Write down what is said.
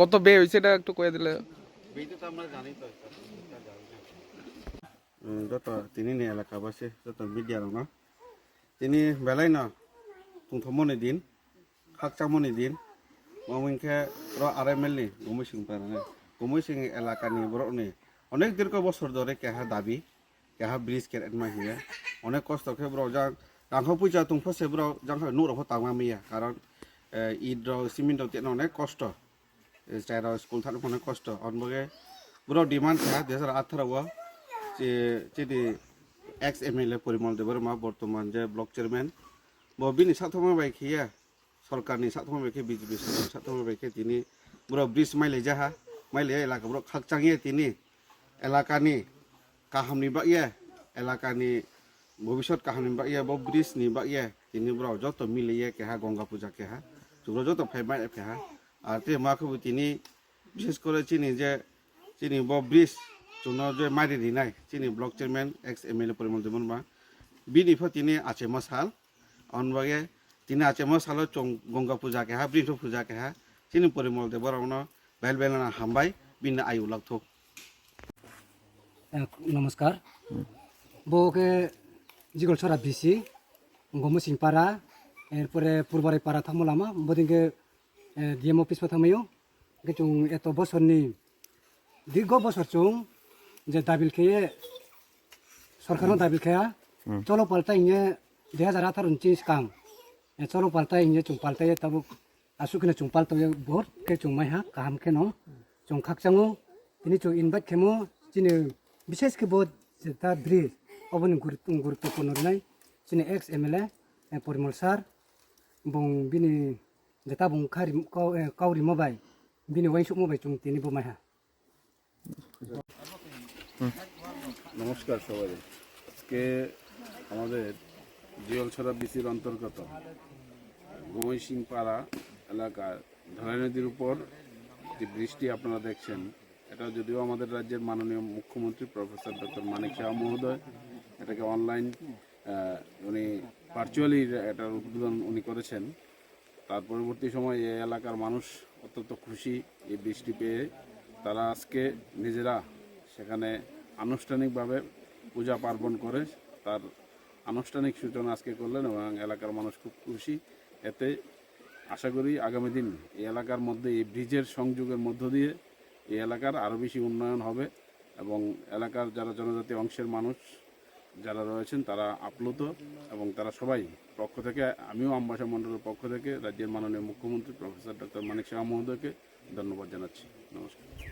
কত বে হয়েছে এটা একটু কয়ে দিলে। আমরা জানি তো যত তিনি এলাকাবাসী যত মিডিয়া না তিনি বেলাই না তুंथमनि दिन खाकचामनि दिन ममिनखे र आरएमएलनि गमैसिं पाराने गमैसिं एलाकानि बर'नि अनेक दीर्घ बছর ধরে केहा दाबी केहा ब्रिज केरेटमा हिया अनेक कष्ट के ब्रो जां गांखौ पुजा तुंफसे ब्रो जांखौ नुरखौ तांमामिया कारण ईद रो सिमेन्ट तेन अनेक कष्ट जायरा स्कुल थानो अनेक कष्ट अनबगे ब्रो डिमान्ड था 2018 जेदि एक्स एमएलए परिमल देबरमा बर्तमान जे ब्लक चेयरमैन बिनि साथमा बायखिया सरकारनि साथमा बायखे बीजेपी साथमा बायखे तिनि ब्रो ब्रिज माइले जाहा माइले एलाका ब्रो खाकचांगे तिनि एलाकानि काहामनि बाइया एलाकानि भविष्यत काहामनि बाइया बो ब्रिजनि बाइया तिनि ब्रो जत मिलिये केहा गंगा पूजा केहा जुग्रो जत फाइमाय केहा आते माखौ तिनि विशेष करे चिनि बो ब्रिज जुनो जे माइरि दिनाय चिनि block chairman ex MLA Parimal Debbarma बिनि फतिनि आचे मसाल अनबगे तिनी आचे मसालो चों गंगा पूजा केहा ब्रिज पूजा केहा चिनि परिमल देबरावनो बेल बेलना हामबाय बिनि आयु लागथो। नमस्कार बोके जिगलसरा बिसि गमुसिंपारा एरपरे पुरबारि पारा थामलामा बोदिंगे डीएम अफिस थामायो गेचुं एत बसरनि दीर्घ बसर चुं जे दाबिलखे सरकारनो दाबिलखाया चलो पाल्टा इने 2018 सिगां चलो पाल्टा इने चुं पाल्टाय तब आसुखने चुं पाल्टाय बहुत के चुं माइहा काम के न चुं खाकचांगो तिनि चुं इनभाइट खेमो चिनि विशेष के बहुत ता ब्रिज अबनि गुरुत्वपूर्ण रनाय चिनि एक्स एमएलए परिमल सार बं बिनि जेता बं खारि काउरि मबाइ बिनि वाइसुक मबाइ चुं तिनि बमाइहा। नमस्कार सबाई আজকে আমাদের জিয়লছড়া বিসির অন্তর্গত গমৈসিংপাড়া এলাকার ঢালাই নদীর উপর যে বৃষ্টি আপনারা দেখছেন এটা যদিও আমাদের রাজ্যের মাননীয় মুখ্যমন্ত্রী প্রফেসর ডক্টর মানিক সাহা মহোদয় এটাকে অনলাইন উনি ভার্চুয়ালি এটার উদ্বোধন উনি করেছেন। তার পরবর্তী সময় এই এলাকার মানুষ অত্যন্ত খুশি এই বৃষ্টি পেয়ে তারা আজকে নিজেরা সেখানে আনুষ্ঠানিকভাবে পূজা পার্বণ করে তার আনুষ্ঠানিক সূচনা আজকে করলেন এবং এলাকার মানুষ খুব খুশি। এতে আশা করি আগামী দিন এই এলাকার মধ্যে এই ব্রিজের সংযোগের মধ্য দিয়ে এই এলাকার আরও বেশি উন্নয়ন হবে এবং এলাকার যারা জনজাতি অংশের মানুষ যারা রয়েছেন তারা আপ্লুত এবং তারা সবাই পক্ষ থেকে আমিও আমবাসা মণ্ডলের পক্ষ থেকে রাজ্যের মাননীয় মুখ্যমন্ত্রী প্রফেসর ডক্টর মানিক সাহা মহোদয়কে ধন্যবাদ জানাচ্ছি। নমস্কার।